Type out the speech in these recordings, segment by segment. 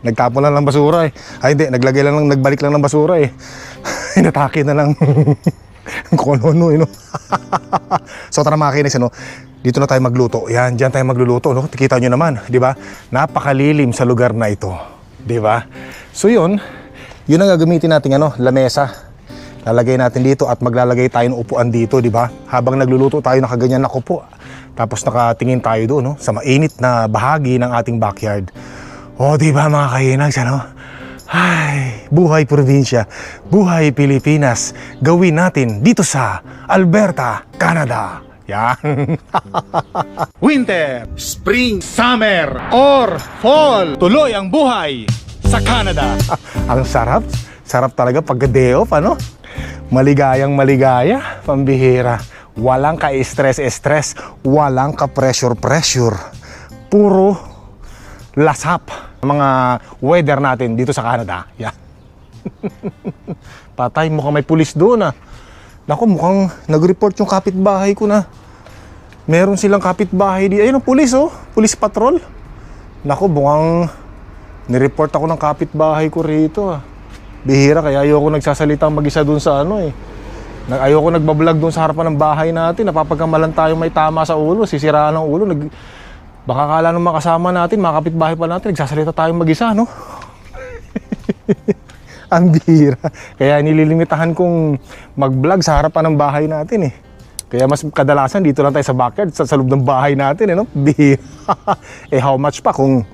Nagtapon lang ng basura eh. Ay hindi, nagbalik lang ng basura eh. Inatake na lang. Kung ano, no? So tara mga kainex, ano? Dito na tayo magluto. Yan, dyan tayo magluluto, no? Kita nyo naman, di ba? Napakalilim sa lugar na ito, di ba? So yun ang gagamitin natin, ano, lamesa. Lalagay natin dito at maglalagay tayo ng upuan dito, di ba? Habang nagluluto tayo, nakaganyan na upo. Tapos nakatingin tayo doon, no? Sa mainit na bahagi ng ating backyard. O, di ba mga kainags, ano? Ay, buhay probinsya, buhay Pilipinas. Gawin natin dito sa Alberta, Canada. Yan. Winter, spring, summer, or fall. Tuloy ang buhay sa Canada. Ang sarap. Sarap talaga pagka day off, ano? Maligayang maligaya, pambihira. Walang ka-stress, walang ka-pressure. Puro lasap. Mga weather natin dito sa Canada. Yan. Patay, mukhang may pulis doon ah. Naku, mukhang nag-report yung kapitbahay ko na meron silang kapitbahay dito. Ayun ang pulis, oh. Pulis patrol. Naku, mukhang nireport ako ng kapitbahay ko rito ah. Bihira, kaya ayoko nagsasalitang mag-isa dun sa ano eh. Ayoko nagbablog dun sa harapan ng bahay natin. Napapagkamalan tayo may tama sa ulo, sisiraan ng ulo. Baka kala nung makasama natin, mga kapitbahay pa natin, nagsasalita tayong mag-isa, no? Ang bihira. Kaya nililimitahan kong mag-vlog sa harapan ng bahay natin eh. Kaya mas kadalasan dito lang tayo sa backyard, sa loob ng bahay natin eh, no? Bihira. Eh how much pa kung,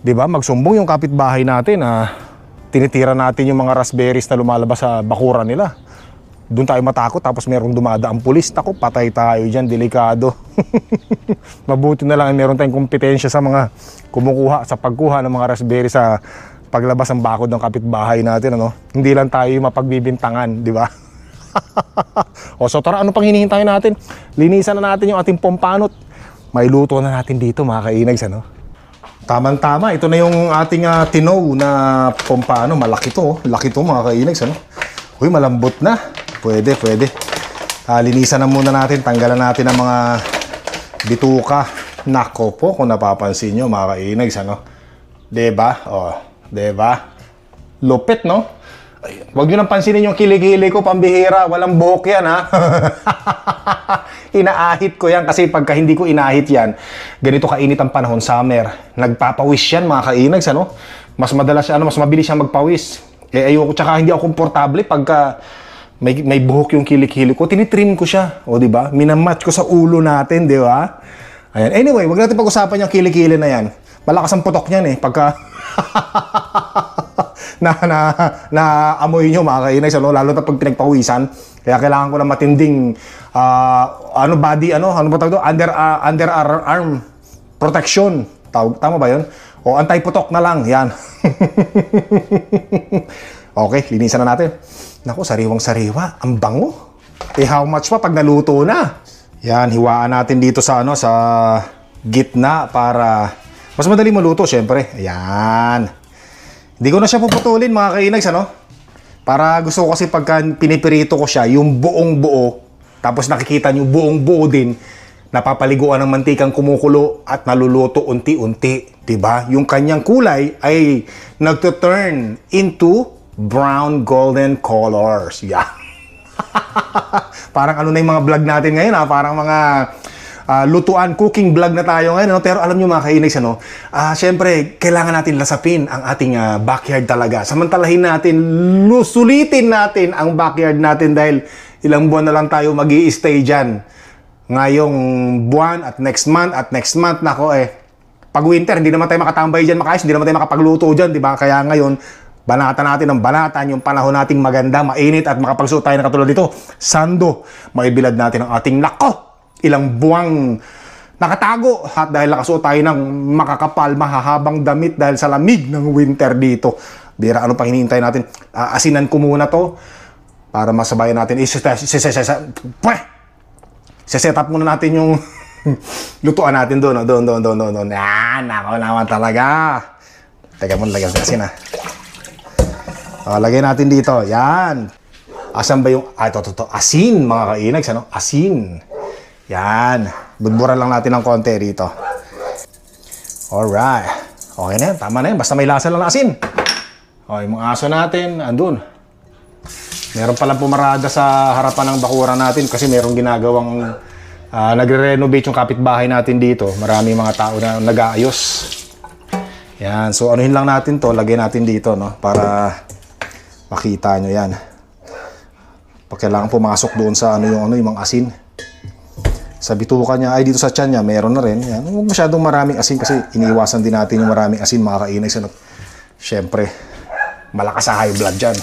di ba, magsumbong yung kapitbahay natin tinitira natin yung mga raspberries na lumalabas sa bakuran nila. Doon tayo matakot tapos merong dumadaang pulis. Tako, patay tayo dyan, delikado. Mabuti na lang meron tayong kompetensya sa mga kumukuha, sa pagkuha ng mga raspberries sa paglabas ng bakod ng kapitbahay natin, ano? Hindi lang tayo mapagbibintangan, di ba? O so tara, ano pang hinihintay natin? Linisan na natin yung ating pompanot. May luto na natin dito mga kainags, ano? Tamang-tama, ito na yung ating tinaw na pompano. Malaki to, laki to mga kainags, ano? Uy, malambot na. Pwede. Linisan na muna natin, tanggalan natin ang mga bituka. Nako po, kung napapansin nyo mga kainags, ano? Diba? O, diba? Lupit, no? Huwag nyo nang pansinin yung kilig-hili ko, pambihira. Walang buhok yan, ha? Inaahit ko yan kasi pagka hindi ko inahit yan, ganito kainit ang panahon, summer. Nagpapawis yan, mga kainags, ano? Mas madalas, mas mabilis siya magpawis. Eh, ayoko, tsaka hindi ako komportable pagka may buhok yung kilik-hili ko. Tinitrim ko siya, o diba? Minamatch ko sa ulo natin, diba? Ayan. Anyway, wag natin pag-usapan yung kilik-hili na yan. Malakas ang putok niyan eh, pagka amoy nyo mga kainags, ano? Lalo na pag pinagpawisan. Kaya kailangan ko na matinding ano ba tawag doon? Underarm protection. Tama ba yun? O anti-putok na lang, yan. Okay, linisan na natin. Naku, sariwang-sariwa. Ang bango. Eh, how much pa pag naluto na? Yan, hiwaan natin dito sa sa gitna para mas madali maluto, syempre. Ayan. Hindi ko na siya puputulin, mga kainags, ano? Para gusto ko kasi pagka pinipirito ko siya, yung buong buo, tapos nakikita nyo buong buo din, napapaliguan ng mantikang kumukulo at naluluto unti-unti. Diba? Yung kanyang kulay ay nagto-turn into brown golden colors. Yeah. Parang ano na yung mga vlog natin ngayon, parang mga lutuan, cooking vlog na tayo ngayon, no? Pero alam nyo mga kainags, ano? Syempre, kailangan natin lasapin ang ating backyard talaga. Samantalahin natin, sulitin natin ang backyard natin dahil ilang buwan na lang tayo mag-i-stay dyan. Ngayong buwan at next month, nako pag winter, hindi naman tayo makatambay dyan makayos, hindi naman tayo makapagluto dyan, di ba? Kaya ngayon, banatan natin ng banatan yung panahon nating maganda, mainit at makapagsuot tayo na katulad dito. Sando, maibilad natin ang ating ilang buwang nakatago at dahil nakasuot tayo ng makakapal, mahahabang damit dahil sa lamig ng winter dito. Bira, ano pang hinihintay natin? Asinan ko muna to para masabayan natin. Set up muna natin yung lutuan natin doon. Yan, ako naman talaga. Teka muna, lagyan sa asin lagay natin dito. Yan. Asan ba yung... ito. Asin, mga kainags, ano? Asin. Yan. Budburan lang natin ng konti rito. Alright. Okay na yan, tama na yan. Basta may lasa lang ng asin. Okay, mga aso natin, andun. Meron palang pumarada sa harapan ng bakuran natin kasi merong ginagawang nagre-renovate yung kapitbahay natin dito. Marami mga tao na nag-aayos. Yan, so anuhin lang natin to, lagay natin dito, no, para makita nyo yan. Kailangan pumasok doon sa yung mga asin. Sa bituka niya, ay dito sa tiyan niya, meron na rin. Yan. Huwag masyadong maraming asin kasi iniiwasan din natin yung maraming asin, mga kainay. Siyempre, malakas sa high blood dyan.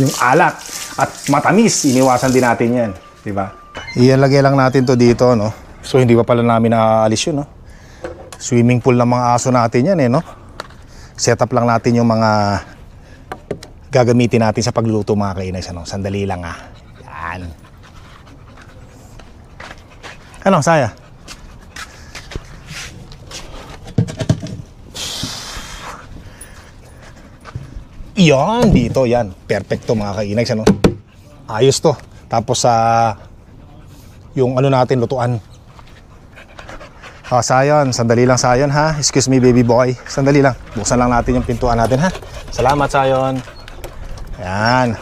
Yung alat at matamis, iniwasan din natin yan. Diba? Ilalagay lang natin to dito, no? So, hindi pa pala namin naaalis yun, no? Swimming pool ng mga aso natin yan, eh, no? Set up lang natin yung mga gagamitin natin sa pagluluto, mga kainay. Ano? Sandali lang, ah. Yan. Ano, Saya? Yan, dito, yan. Perfecto, mga kainags, ano? Ayos to. Tapos yung ano natin, lutuan. Sayon, sandali lang, Sayon, ha? Excuse me, baby boy. Sandali lang. Buksan lang natin yung pintuan natin, ha? Salamat, Sayon. Yan.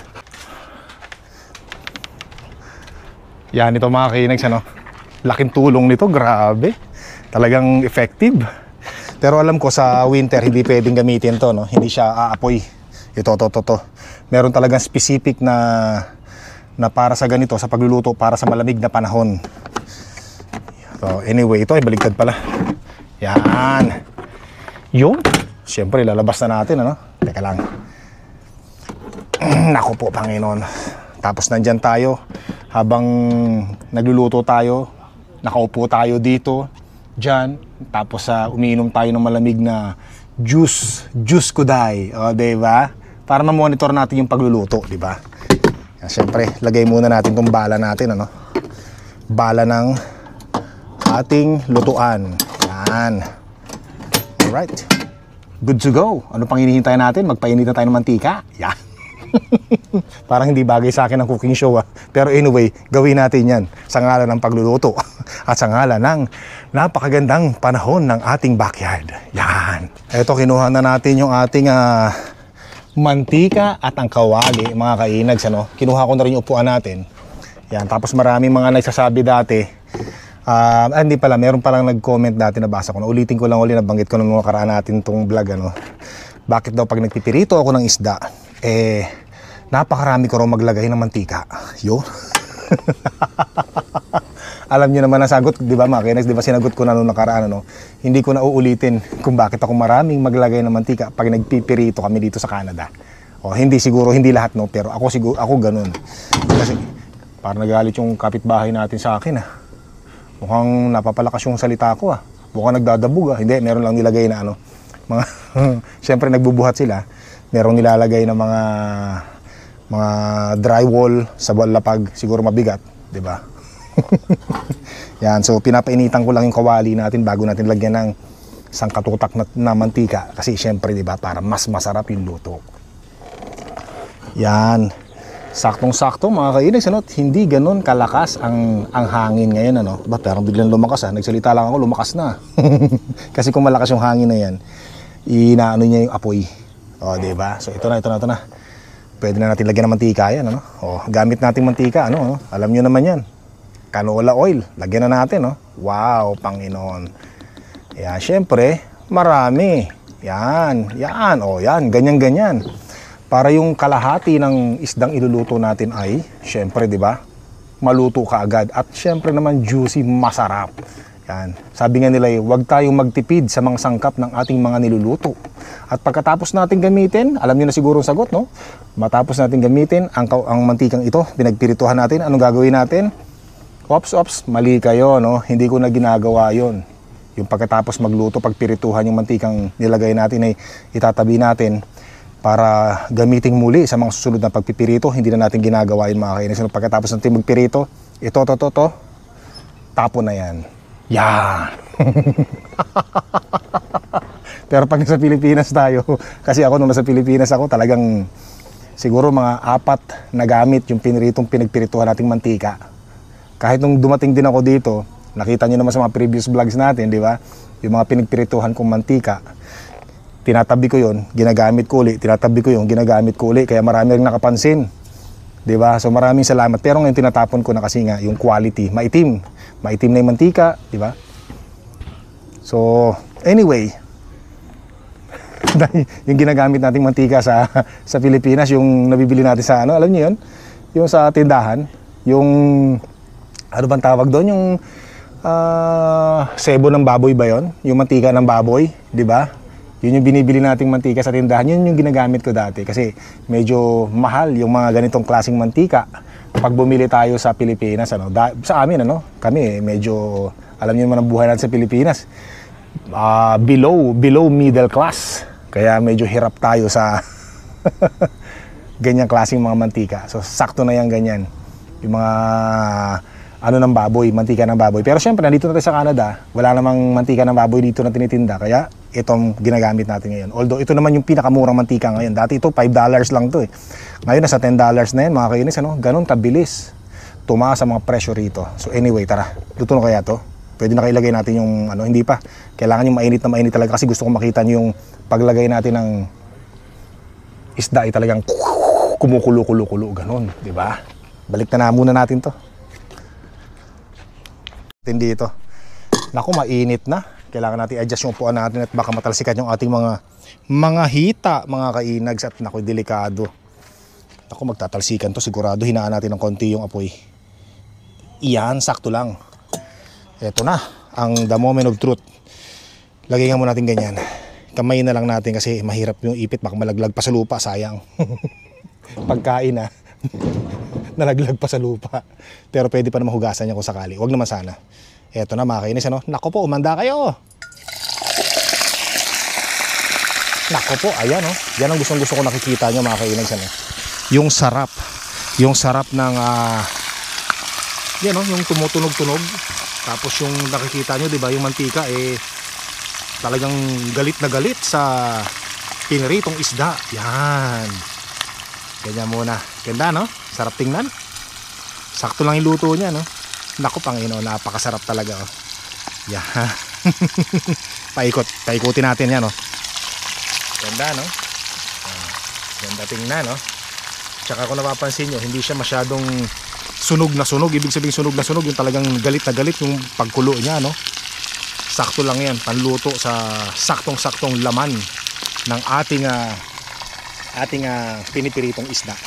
Yan, ito, mga kainags, ano? Laking tulong nito, grabe. Talagang effective. Pero alam ko sa winter hindi pwedeng gamitin to, no? Hindi siya aapoy. Ito. Meron talagang specific na para sa ganito, sa pagluluto, para sa malamig na panahon. So, anyway, ito ay baligtad pala. Yan. Yung, siyempre lalabas na natin, ano? Teka lang. Naku po, Panginoon. Tapos nandyan tayo habang nagluluto tayo. Nakaupo tayo dito, dyan, tapos umiinom tayo ng malamig na juice kuday, o, diba? Para ma-monitor natin yung pagluluto, diba? Siyempre, lagay muna natin tong bala natin, ano? Bala ng ating lutuan. Yan. Alright. Good to go. Ano pang hinihintay natin? Magpainit na tayo ng mantika. Yan. Parang hindi bagay sa akin ang cooking show, ah. Pero anyway, gawin natin yan sa ngalan ng pagluluto at sa ngalan ng napakagandang panahon ng ating backyard. Yan. Ito, kinuha na natin yung ating mantika at ang kawali, mga kainags, ano? Kinuha ko na rin yung upuan natin. Yan. Tapos maraming mga nagsasabi dati, hindi pala, meron palang nag-comment dati, nabasa ko na. Ulitin ko lang ulit, nabanggit ko ng mga karaan natin tong vlog, ano? Bakit daw pag nagpipirito ako ng isda, napakarami ko raw maglagay ng mantika. Yun. Alam niyo naman ang sagot, di ba, mga kainags? Di ba sinagot ko na noong nakaraan, ano? Hindi ko na uulitin kung bakit ako maraming maglagay ng mantika pag nagpipirito kami dito sa Canada. O, hindi siguro, hindi lahat, no? Pero ako ganun. Kasi parang nagalit yung kapitbahay natin sa akin, ah. Mukhang napapalakas yung salita ko, ah. Mukhang nagdadabog, ah. Hindi, meron lang nilagay na, ano, mga siyempre nagbubuhat sila. Merong nilalagay na mga drywall sa lapag, siguro mabigat, 'di ba? Yan, so pinapainitan ko lang yung kawali natin bago natin lagyan ng sangkatutak na mantika kasi siyempre, 'di ba, para mas masarap yung luto. Yan. Saktong-sakto, mga kainags, ano? Hindi ganoon kalakas ang hangin ngayon, ano? Ba, parang biglang lumakas, ah. Nagsalita lang ako, lumakas na. Kasi kung malakas yung hangin na yan, inaano niya yung apoy. O, diba? So, ito na. Pwede na natin lagyan ng mantika yan, ano? O, gamit natin mantika, ano? Alam nyo naman yan. Canola oil. Lagyan na natin, no? Wow, Panginoon. Yan, syempre, marami. Yan. O, yan. Ganyan. Para yung kalahati ng isdang iluluto natin ay, syempre, diba? Maluto ka agad. At syempre naman, juicy, masarap. Yan. Sabi nga nila, huwag tayong magtipid sa mga sangkap ng ating mga niluluto. At pagkatapos natin gamitin, alam niyo na siguro ang sagot, no? Matapos natin gamitin ang mantikang ito, pinagpirituhan natin, anong gagawin natin? Ops, mali kayo, no? Hindi ko na ginagawa yon. Yung pagkatapos magluto, pagpirituhan yung mantikang nilagay natin ay itatabi natin para gamitin muli sa mga susunod na pagpipirito. Hindi na natin ginagawa yun, mga kainis. Pagkatapos natin magpirito, ito, tapon na yan. Yan. Pero pag nasa Pilipinas tayo, kasi ako nung nasa Pilipinas ako, talagang siguro mga 4 na gamit yung pinagpirituhan nating mantika. Kahit nung dumating din ako dito, nakita nyo naman sa mga previous vlogs natin, di ba? Yung mga pinagpirituhan kong mantika, tinatabi ko yon, ginagamit ko uli, tinatabi ko yung ginagamit ko uli, kaya marami ring nakapansin. 'Di ba? So maraming salamat. Pero ngayon tinatapon ko na kasi nga yung quality, maitim na yung mantika, 'di ba? So anyway, yung ginagamit nating mantika sa Pilipinas, yung nabibili natin sa ano, alam niyo 'yon? Yung sa tindahan, yung ano bang tawag doon, yung sebo ng baboy ba 'yon? Yung mantika ng baboy, 'di ba? Yun yung binibili nating mantika sa tindahan. Yun yung ginagamit ko dati kasi medyo mahal yung mga ganitong klaseng mantika pag bumili tayo sa Pilipinas, ano. Sa amin, ano, kami medyo, alam niyo naman ang buhay natin sa Pilipinas, below middle class, kaya medyo hirap tayo sa ganyang klaseng mga mantika. So sakto na yan ganyan, yung mga ano ng baboy, mantika ng baboy. Pero syempre nandito na tayo sa Canada, wala namang mantika ng baboy dito na tinitinda, kaya itong ginagamit natin ngayon. Although ito naman yung pinakamurang mantika ngayon. Dati ito $5 lang to eh. Ngayon nasa $10 na yan, mga kainis, ano? Ganun kabilis tumaas ang mga presyo rito. So anyway, tara. Luto na kaya to? Pwede na kailagay natin yung ano, hindi pa. Kailangan yung mainit na mainit talaga kasi gusto ko makita nyo yung paglagay natin ng isda ay talagang kumukulo-kulo-kulo, ganun, di ba? Balik na muna natin to. Hindi ito. Naku, mainit na. Kailangan natin adjust yung upuan natin at baka matalsikan yung ating mga hita, mga kainags, at naku, delikado. Naku, magtatalsikan to sigurado. Hinaan natin ng konti yung apoy. Iyan, sakto lang. Eto na, ang the moment of truth. Lagay nga muna natin ganyan. Kamay na lang natin kasi mahirap yung ipit, baka malaglag pa sa lupa, sayang. Pagkain na nalaglag pa sa lupa. Pero pwede pa na mahugasan niya kung sakali. Huwag naman sana. Eto na, mga kainis, ano? Nako po, umanda kayo. Nako po, ayan, oh. Yan ang gustong-gusto ko nakikita nyo, mga kainis, ano? Yung sarap. Yung sarap ng yan, oh, yung tumutunog-tunog. Tapos yung nakikita nyo, di ba, yung mantika eh talagang galit na galit sa piniritong isda. Yan. Ganyan muna. Ganda, no? Sarap tingnan. Sakto lang yung luto niya, no? Naku, Panginoon, napakasarap talaga, oh. Yan. Paikutin natin yan, oh. Ganda, no? Ganda tingnan, no? Tsaka kung napapansin nyo, hindi siya masyadong sunog na sunog. Ibig sabihin sunog na sunog, yung talagang galit na galit yung pagkulo niya, no? Sakto lang yan, panluto sa saktong-saktong laman ng ating pinipiritong isda.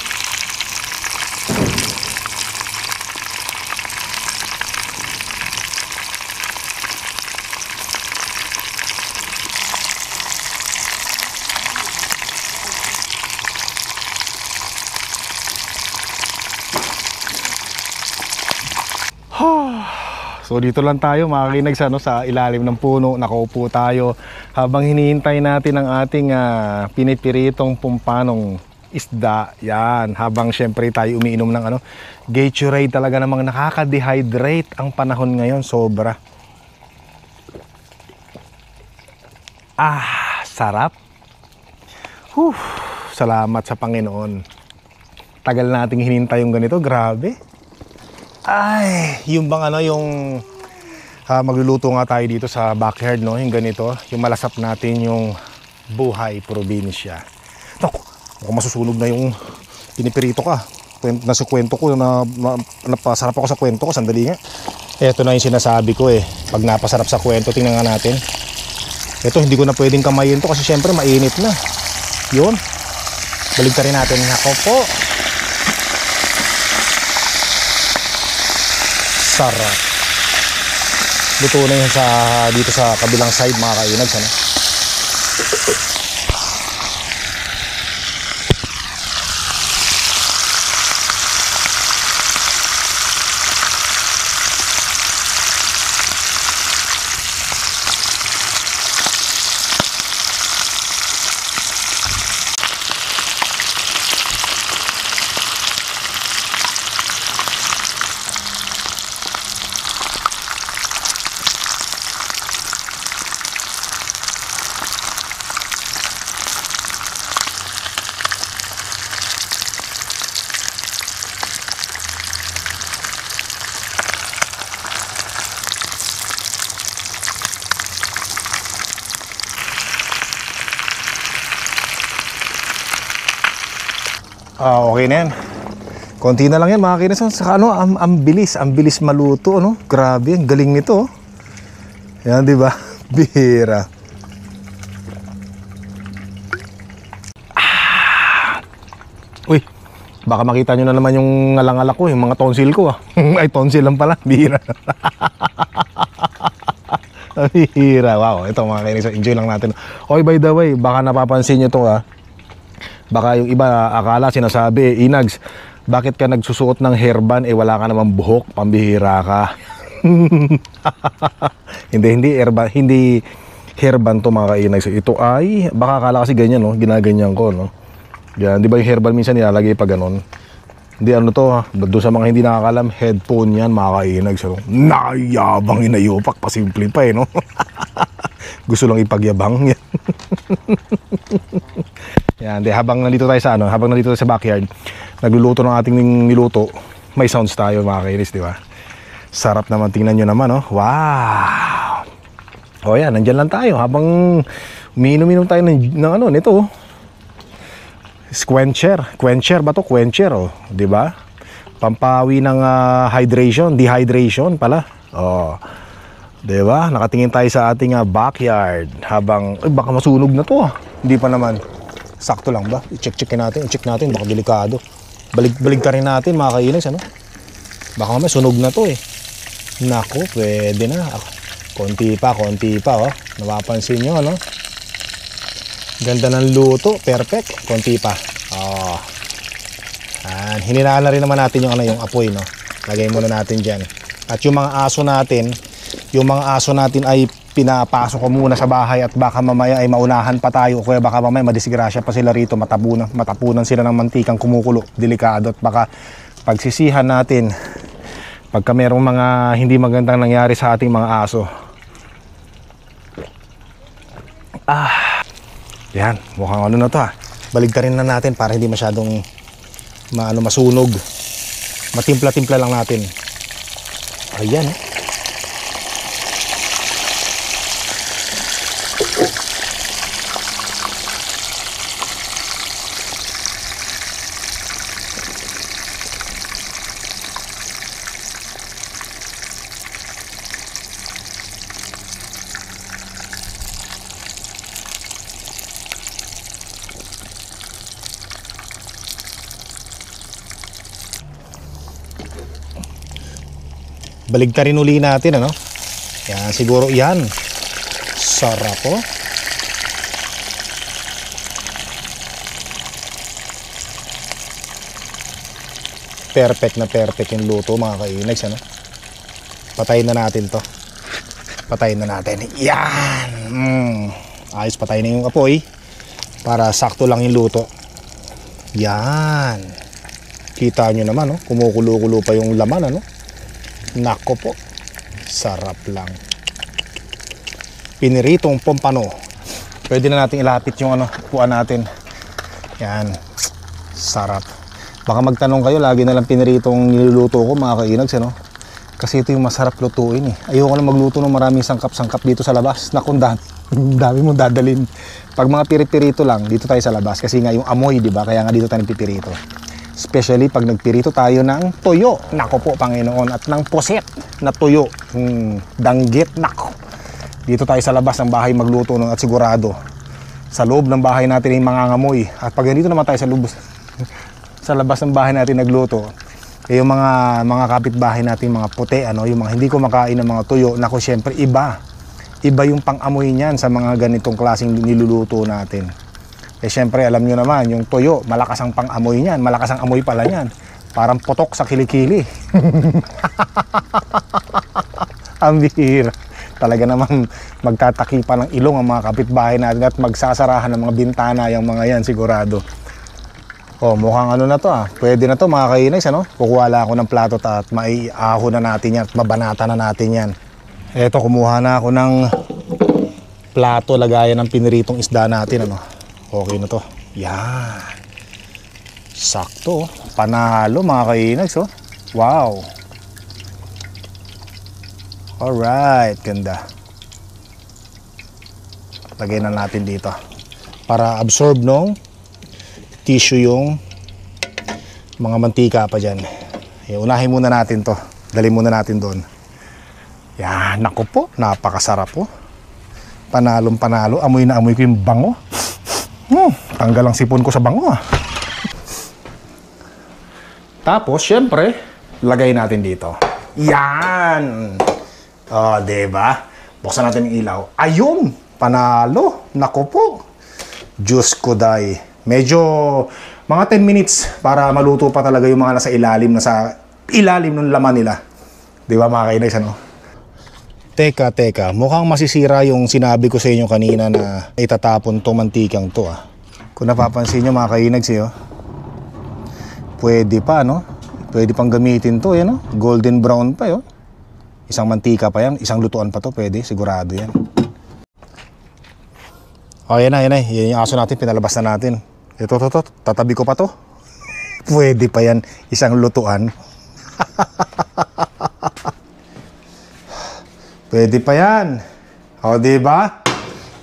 So dito lang tayo, mga kinags, ano, sa ilalim ng puno. Nakaupo tayo habang hinihintay natin ang ating pinipiritong pumpanong isda. Yan, habang syempre tayo umiinom ng ano, Gatorade. Talaga namang nakaka-dehydrate ang panahon ngayon, sobra. Sarap. Salamat sa Panginoon. Tagal nating hinintay yung ganito, grabe. Ay, yung bang ano, yung magluluto nga tayo dito sa backyard, no? Yung ganito, yung malasap natin yung buhay probinsya. Naku, masusunog na yung pinipirito ka. Nasa kwento ko, napasarap ako sa kwento ko, sandali nga. Ito na yung sinasabi ko eh. Pag napasarap sa kwento, tingnan nga natin. Ito, hindi ko na pwedeng kamayin to kasi syempre mainit na. Yun. Baligtarin natin. Ako po. Sarap. Luto na yun dito sa kabilang side, mga kainags, ano? Okay na yan. Konti na lang yan mga kainis. Saka ano, ang bilis maluto, ano? Grabe, ang galing nito. Yan, di ba? Bihira. Uy, baka makita nyo na naman yung ngalangalak ko, yung mga tonsil ko. Ay, tonsil lang pala. Bihira. Bihira. Wow, ito mga kainis. Enjoy lang natin. Okay, by the way, baka napapansin nyo to baka yung iba akala sinasabi, Inags, bakit ka nagsusuot ng hairband wala ka namang buhok, pambihira ka. hindi hairband to mga ka-Inags. Ito ay baka akala kasi ganyan, no, ginaganyan ko, no. Yan, di ba yung hairband minsan nilalagay pa ganun. Hindi ano to doon sa mga hindi nakakalam, headphone yan mga ka-Inags. So, nakayabang inayupak, pasimple pa no. Gusto lang ipagyabang yan. Yan, habang nandito tayo sa backyard, nagluluto ng ating niluto, may sounds tayo mga kainis, di ba? Sarap naman, tingnan nyo naman, oh. Wow! O yan, nandyan lang tayo habang umiinom tayo nito. Quencher ba to? Quencher, oh, di ba? Pampawi ng dehydration pala. Oh. Di ba? Nakatingin tayo sa ating backyard habang baka masunog na to. Hindi pa naman. Sakto lang ba? I-check natin, baka delikado. Balig ka rin natin mga ka-Inags, ano? Baka may sunog na to Nako, pwede na. Konti pa, oh. Napapansin nyo, ano? Ganda ng luto, perfect. Konti pa. Oh. Hininaan na rin naman natin yung apoy, no? Lagay muna natin dyan. At yung mga aso natin ay pinapasok ko muna sa bahay at baka mamaya ay maunahan pa tayo, kaya baka mamaya madisgrasya pa sila rito, matapunan sila ng mantikang kumukulo, delikado, at baka pagsisihan natin pagka merong mga hindi magandang nangyari sa ating mga aso. Yan, mukhang ano na to baligtarin na natin para hindi masyadong masunog. Matimpla-timpla lang natin. Ayan. Baligtarin uli natin, ano? Yan, siguro yan. Sarap, oh. Perfect yung luto mga ka-Inags, ano? Patayin na natin to. Yan. Ayos, patayin na yung apoy para sakto lang yung luto. Yan. Kita nyo naman, oh. Kumukulo-kulo pa yung laman, ano? Nako po, sarap lang. Piniritong pompano. Pwede na natin ilapit yung puan natin. Yan, sarap. Baka magtanong kayo, lagi na lang piniritong niluluto ko mga ka-Inags, ano? Kasi ito yung masarap lutuin Ayoko na magluto ng maraming sangkap-sangkap dito sa labas. Naku, dami mong dadalin. Pag mga pirit-pirito lang, dito tayo sa labas. Kasi nga yung amoy, di ba? Kaya nga dito tayo nagpipirito. Especially pag nagpirito tayo ng tuyo. Nako po, Panginoon. At ng puset na tuyo. Danggit. Nako. Dito tayo sa labas ng bahay magluto at sigurado sa loob ng bahay natin ay mangangamoy. At pag dito naman tayo sa labas ng bahay natin nagluto, yung mga kapitbahay natin, mga puti, yung mga hindi kumakain ng mga tuyo, nako, syempre iba yung pang-amoy niyan sa mga ganitong klaseng niluluto natin. Syempre, alam nyo naman, yung tuyo, malakas ang pang-amoy niyan. Malakas ang amoy pala niyan. Parang putok sa kilikili. Ang bihira. Talaga naman magtatakipan ng ilong ang mga kapitbahay natin at magsasarahan ng mga bintana yung mga yan, sigurado. Mukhang na to Pwede na to mga ka-Inags, ano? Kukuha lang ako ng plato at maiaho na natin yan at mabanata na natin yan. Eto, kumuha na ako ng plato, lagayan ng piniritong isda natin, ano? Okay na to. Yan. Sakto. Panalo mga ka-Inags, oh. Wow. Alright. Ganda. Lagay na natin dito. Para absorb nung tissue yung Mga mantika pa dyan. Unahin muna natin to. Dali muna natin doon. Yan, naku po, napakasarap po. Panalong panalo, amoy na amoy ko yung bango. Tanggal ang sipon ko sa bango ah. Tapos, syempre, lagay natin dito. Yan! O, diba? Buksan natin yung ilaw. Ayun! Panalo! Naku po! Diyos ko day. Medyo, mga 10 minutes para maluto pa talaga yung mga nasa ilalim ng laman nila. Diba mga kainags, ano? Teka. Mukhang masisira yung sinabi ko sa inyo kanina na itatapon tong mantikang to ah. Kung napapansin nyo mga kainags, oh. Pwede pa, no? Pwede pang gamitin to, yan, no? Golden brown pa, yo. Isang mantika pa yan, isang lutuan pa to, pwede, sigurado yan. Oh, yan na. Yan yung aso natin, pinalabas na natin. Ito, tatabi ko pa to. Pwede pa yan, isang lutuan. Pwede pa yan. O, diba?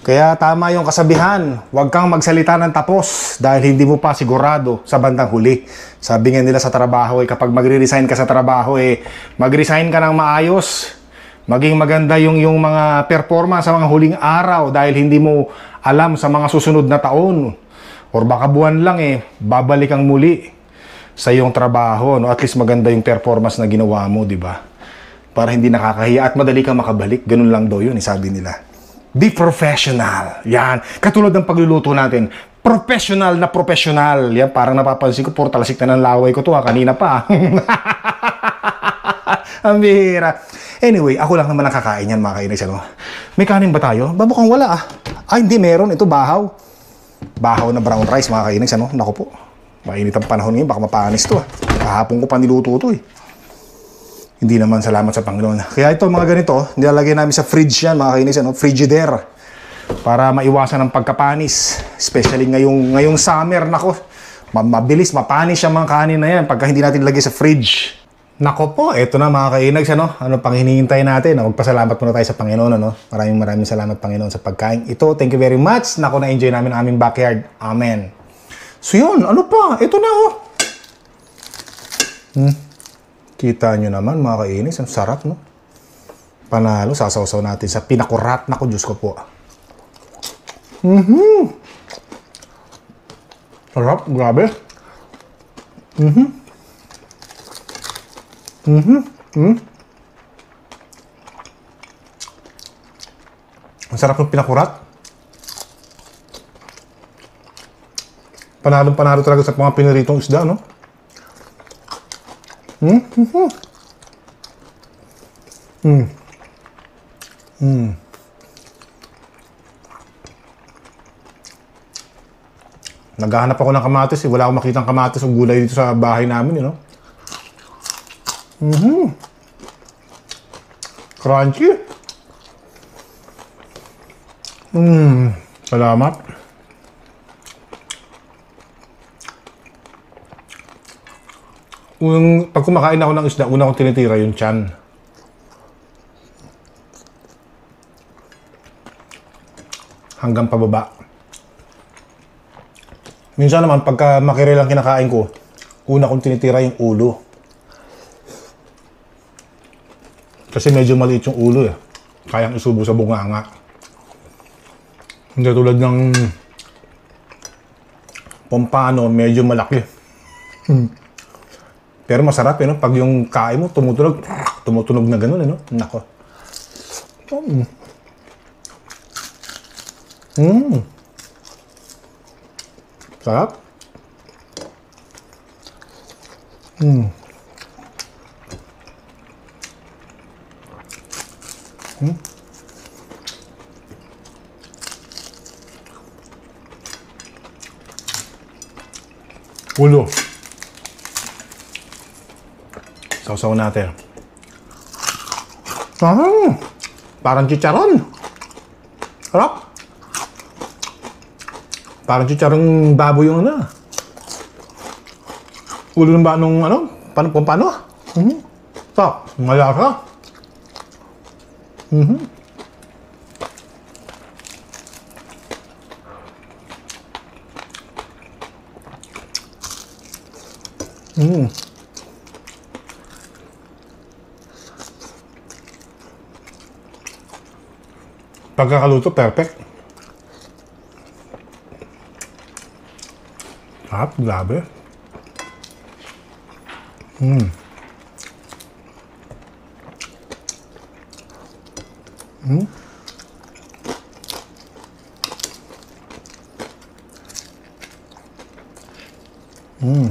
Kaya tama yung kasabihan, huwag kang magsalita ng tapos dahil hindi mo pa sigurado sa bandang huli. Sabi nga nila sa trabaho, kapag magre-resign ka sa trabaho, mag-resign ka ng maayos. Maging maganda yung mga performance sa mga huling araw dahil hindi mo alam sa mga susunod na taon. Or baka buwan lang babalik ang muli sa iyong trabaho. No? At least maganda yung performance na ginawa mo, di ba? Para hindi nakakahiya at madali kang makabalik. Ganun lang daw yun, sabi nila. Be professional. Yan. Katulad ng pagluluto natin. Professional na professional. Yan, parang napapansin ko, puro talasik na ng laway ko to kanina pa. Ang bihira. Anyway, ako lang naman nakakain yan mga kainags, ano? May kanin ba tayo? Mukhang wala ah. Ay, hindi, meron. Ito, bahaw. Bahaw na brown rice mga kainags, ano? Naku po. Mainit ang panahon ngayon, baka mapanis to ah. Kahapon ko pa niluto to Hindi naman salamat sa Panginoon. Kaya ito mga ganito, nilalagay namin sa fridge yan mga kainags, ano? Frigidaire. Para maiwasan ang pagkapanis. Especially ngayong summer, nako. Mabilis, mapanis yung mga kanin na yan pagka hindi natin lagay sa fridge. Nako po, eto na mga kainags, ano? Ano pang hinihintay natin? Magpasalamat muna tayo sa Panginoon, ano? Maraming salamat Panginoon sa pagkain ito. Thank you very much. Nako, na-enjoy namin ang aming backyard. Amen. So yun, ano pa? Ito na Kita nyo naman mga kainis, ang sarap, no? Panalo, sasawsaw natin sa pinakurat. Nako, Diyos ko po. Sarap, grabe. Ang sarap ng pinakurat. Panalo talaga sa mga piniritong isda, no? Naghahanap ako ng kamatis Wala akong makitang kamatis o gulay dito sa bahay namin, Crunchy. Salamat. Pag kumakain ako ng isda, una kong tinitira yung tiyan. Hanggang pababa. Minsan naman, pagka makiril ang kinakain ko, una kong tinitira yung ulo. Kasi medyo maliit yung ulo Kayang isubo sa bunganga. Hindi tulad ng pompano, medyo malaki. Pero masarap no? Pag yung kain mo, tumutunog na ganun Nako. Sarap. Ulo. Sausaw natin. Parang chicharon. Sarap. Parang chicharong baboy yung Ulo ng ba nung paano? Sarap. Malasa. Mm. Pagkakaluto, perfect. Grabe. Mm. Mm. Mm.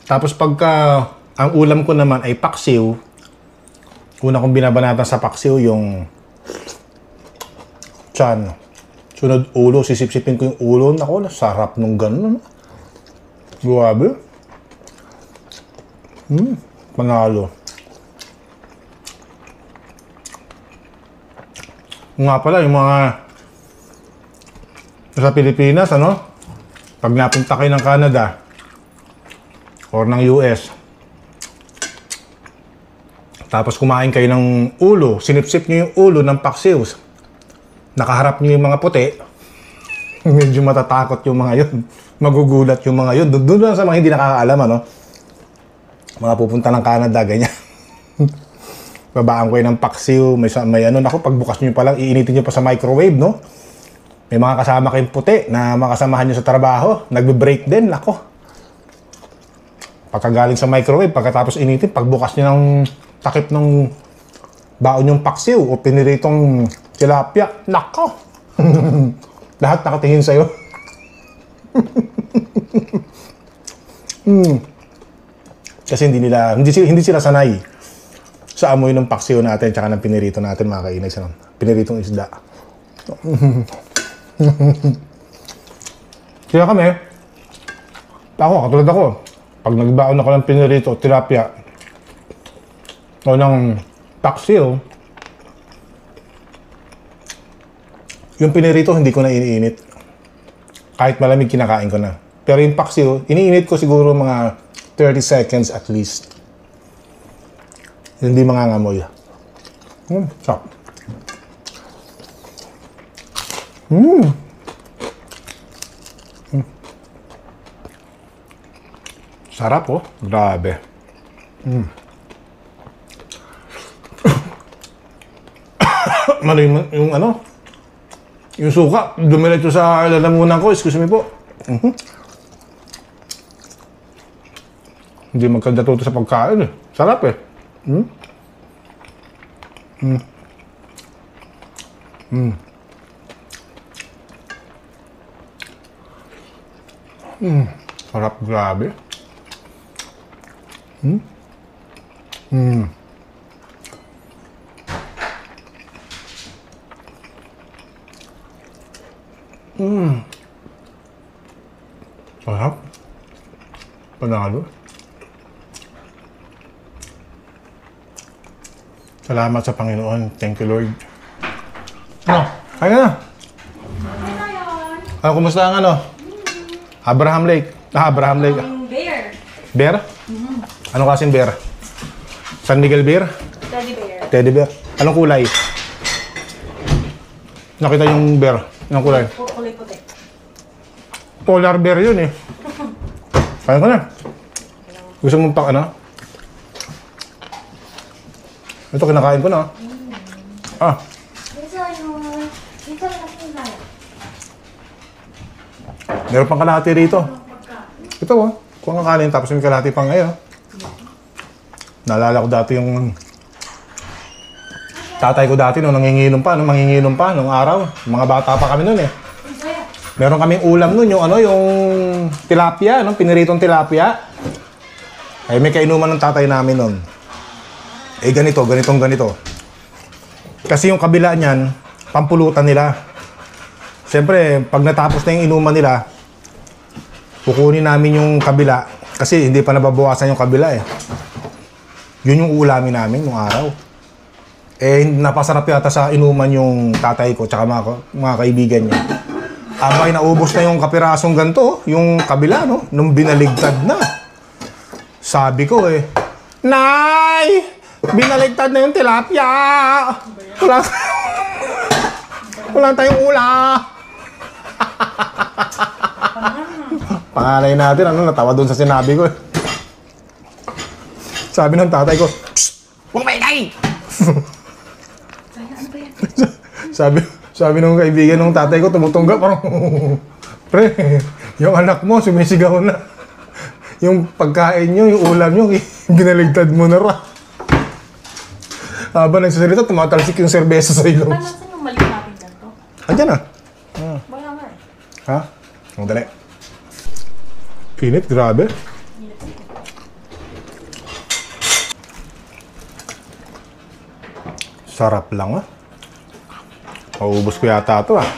Tapos pagka ang ulam ko naman ay paksiw, una kong binabanatan sa paksiw yung tiyan. Sunod ulo, sisip-sipin ko yung ulo. Nako, sarap nung ganun. Grabe. Panalo. Nga pala, yung mga sa Pilipinas, ano? Pag napunta kayo ng Canada or ng US, tapos kumain kayo ng ulo, sinipsip nyo yung ulo ng paksiw, nakaharap nyo yung mga puti, medyo matatakot yung mga yun. Magugulat yung mga yun. Doon lang sa mga hindi nakakaalam, ano? Mga pupunta ng Canada, ganyan. Babaan ko yun ng paksiw, may ano, naku, pagbukas nyo pa lang, iinitin nyo pa sa microwave, no? May mga kasama kayong puti na makasamahan nyo sa trabaho, nagbe-break din, nako. Pagkagaling sa microwave, pagkatapos initin, pagbukas nyo ng takip ng baon yung paksiw o piniritong tilapia, nako. Lahat nakatingin sa'yo. Kasi hindi sila sanay sa amoy ng paksiw natin tsaka ng pinirito natin, mga kainay, sa piniritong isda. Kaya kami, katulad ako, pag nagbaon ako ng pinirito, tilapia, o ng paksiw, yung pinirito hindi ko na iniinit. Kahit malamig, kinakain ko na. Pero yung paksiw, iniinit ko siguro mga 30 seconds at least. Hindi mangangamoy. Sarap. Sarap, oh. Grabe. Malo yung ano? Yung suka, dumiretso sa lalamunan ko. Excuse me po. Hindi magkadatuto sa pagkain, eh. Sarap, eh. Sarap, grabe. Sarap. Panalo. Salamat sa Panginoon. Thank you, Lord. Ano? Kaya na. Ano, kumusta ang ano? Abraham Lake. Abraham Lake. Bear. Bear? Ano kasing bear? San Miguel bear? Teddy bear. Teddy bear. Anong kulay? Nakita yung bear. Anong kulay? Kulay puti. Polar bear yun, eh. Kaya ko na. Gusto mong pang ano? Ito, kinakain ko na. Meron pang kalahati rito. Ito, oh. Kung ang kanin, tapos may kalahati pang ngayon. Naalala ko dati yung tatay ko dati nung manginginom pa nung araw. Mga bata pa kami noon, eh. Meron kaming ulam noon, yung ano, yung tilapia, no? Piniritong tilapia. Ay, may kainuman ng tatay namin noon. Eh, ganito. Kasi yung kabila niyan, pampulutan nila. Siyempre, pag natapos na yung inuman nila, kukunin namin yung kabila. Kasi hindi pa nababawasan yung kabila, eh. Yun yung ulamin namin nung araw. Eh, napasarap yata sa inuman yung tatay ko tsaka mga kaibigan niya. Abay, naubos na yung kapirasong ganito, yung kabila, no? Nung binaligtad na. Sabi ko, eh, Nay! Binaligtad na yung tilapia! Wala, wala tayong ula! Pangalay natin, natawa doon sa sinabi ko. Sabi ng tatay ko, "Psst! Huwag maingay!" sabi nung kaibigan ng tatay ko, tumutungga, parang, "Pre, yung anak mo, sumisigaw na. Yung pagkain nyo, yung ulam nyo, binaligtad mo na ra." Habang nagsasalita, tumatalsik yung serbesa sa ilong. Paano saan yung mali natin dito? Andyan na. Wala nga eh. Ha? Ang dali. Init, grabe. Sarap lang ah. Maubos ko yata ito ah.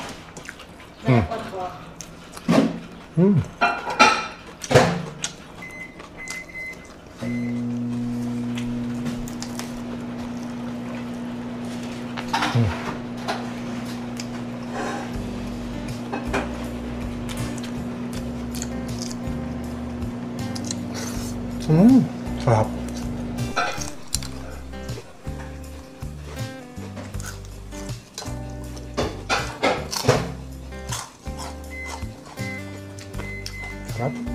Sarap. Sarap.